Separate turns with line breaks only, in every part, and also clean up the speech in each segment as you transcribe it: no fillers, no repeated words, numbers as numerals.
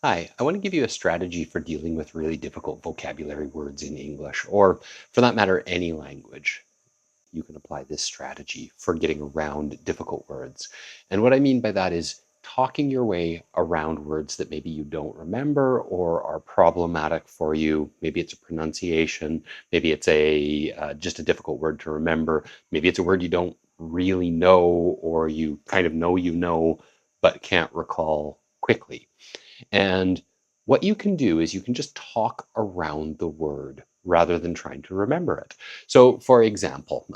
Hi, I want to give you a strategy for dealing with really difficult vocabulary words in English, or for that matter, any language. You can apply this strategy for getting around difficult words. And what I mean by that is talking your way around words that maybe you don't remember or are problematic for you. Maybe it's a pronunciation, maybe it's a just a difficult word to remember, maybe it's a word you don't really know or you kind of know but can't recall quickly. And what you can do is you can just talk around the word rather than trying to remember it. So, for example,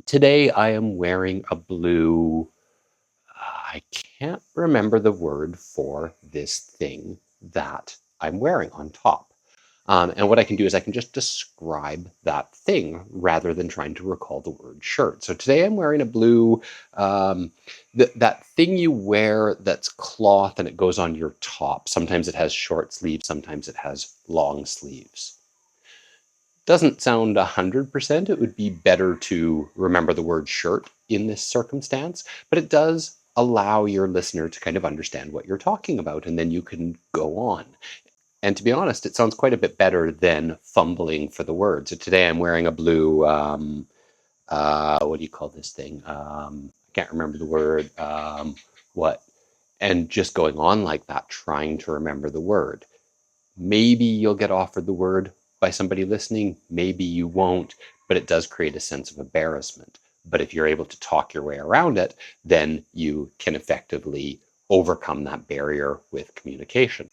today I am wearing a blue, I can't remember the word for this thing that I'm wearing on top. And what I can do is I can just describe that thing rather than trying to recall the word shirt. So today I'm wearing a blue, that thing you wear that's cloth and it goes on your top. Sometimes it has short sleeves, sometimes it has long sleeves. Doesn't sound 100%. It would be better to remember the word shirt in this circumstance, but it does allow your listener to kind of understand what you're talking about, and then you can go on. And to be honest, it sounds quite a bit better than fumbling for the word. So today I'm wearing a blue, what do you call this thing? I can't remember the word. What? And just going on like that, trying to remember the word. Maybe you'll get offered the word by somebody listening, maybe you won't, but it does create a sense of embarrassment. But if you're able to talk your way around it, then you can effectively overcome that barrier with communication.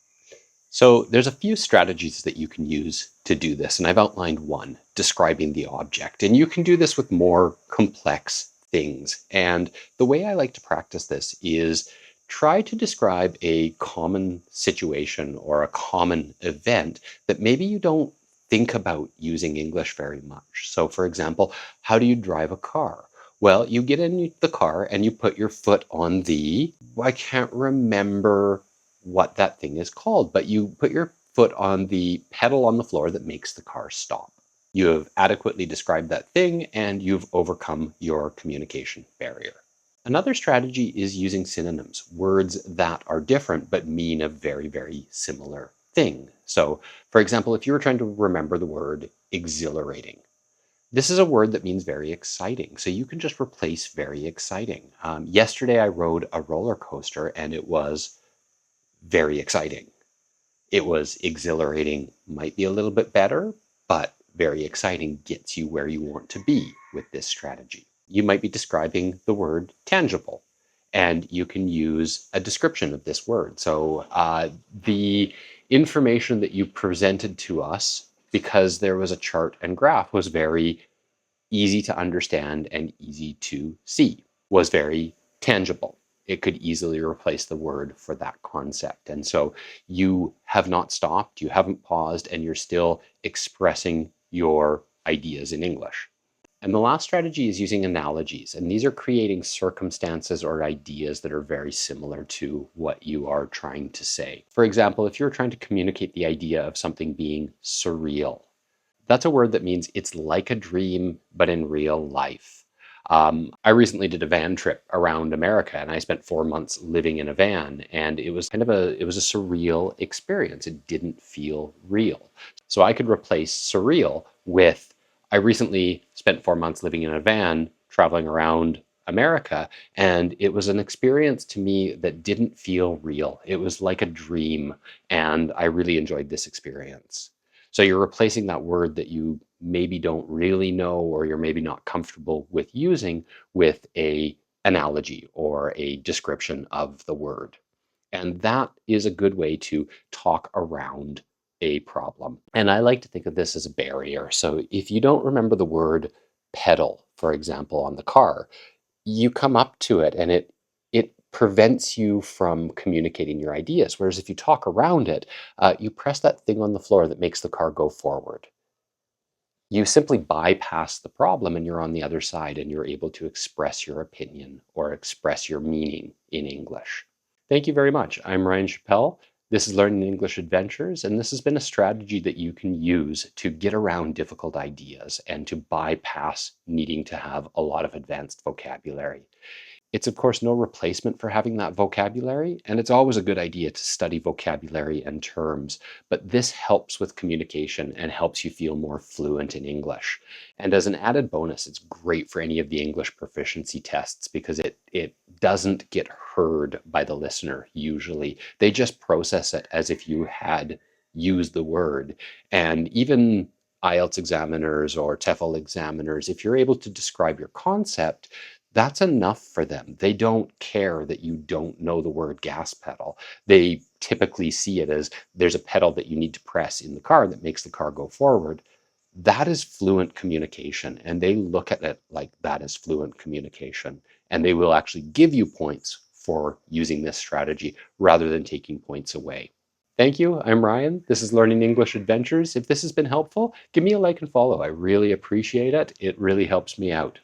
So there's a few strategies that you can use to do this, and I've outlined one, describing the object. And you can do this with more complex things. And the way I like to practice this is try to describe a common situation or a common event that maybe you don't think about using English very much. So for example, how do you drive a car? Well, you get in the car and you put your foot on I can't remember what that thing is called, but you put your foot on the pedal on the floor that makes the car stop. You have adequately described that thing and you've overcome your communication barrier. Another strategy is using synonyms, words that are different but mean a very, very similar thing. So, for example, if you were trying to remember the word exhilarating, this is a word that means very exciting. So you can just replace very exciting. Yesterday, I rode a roller coaster and it was very exciting. It was exhilarating, might be a little bit better, but very exciting gets you where you want to be with this strategy. You might be describing the word tangible, and you can use a description of this word. So the information that you presented to us, because there was a chart and graph, was very easy to understand and easy to see, was very tangible. It could easily replace the word for that concept. And so you have not stopped, you haven't paused, and you're still expressing your ideas in English. And the last strategy is using analogies. And these are creating circumstances or ideas that are very similar to what you are trying to say. For example, if you're trying to communicate the idea of something being surreal, that's a word that means it's like a dream, but in real life. I recently did a van trip around America, and I spent 4 months living in a van, and it was it was a surreal experience. It didn't feel real. So I could replace surreal with I recently spent 4 months living in a van traveling around America, and it was an experience to me that didn't feel real. It was like a dream, and I really enjoyed this experience. So you're replacing that word that you maybe don't really know or you're maybe not comfortable with using with a analogy or a description of the word. And that is a good way to talk around a problem. And I like to think of this as a barrier. So if you don't remember the word pedal, for example, on the car, you come up to it and it prevents you from communicating your ideas. Whereas if you talk around it, you press that thing on the floor that makes the car go forward. You simply bypass the problem and you're on the other side and you're able to express your opinion or express your meaning in English. Thank you very much. I'm Ryan Chappell. This is Learning English Adventures, and this has been a strategy that you can use to get around difficult ideas and to bypass needing to have a lot of advanced vocabulary. It's, of course, no replacement for having that vocabulary, and it's always a good idea to study vocabulary and terms, but this helps with communication and helps you feel more fluent in English. And as an added bonus, it's great for any of the English proficiency tests because it doesn't get heard by the listener usually. They just process it as if you had used the word. And even IELTS examiners or TEFL examiners, if you're able to describe your concept, that's enough for them. They don't care that you don't know the word gas pedal. They typically see it as there's a pedal that you need to press in the car that makes the car go forward. That is fluent communication, and they look at it like that is fluent communication, and they will actually give you points for using this strategy rather than taking points away. Thank you. I'm Ryan. This is Learning English Adventures. If this has been helpful, give me a like and follow. I really appreciate it. It really helps me out.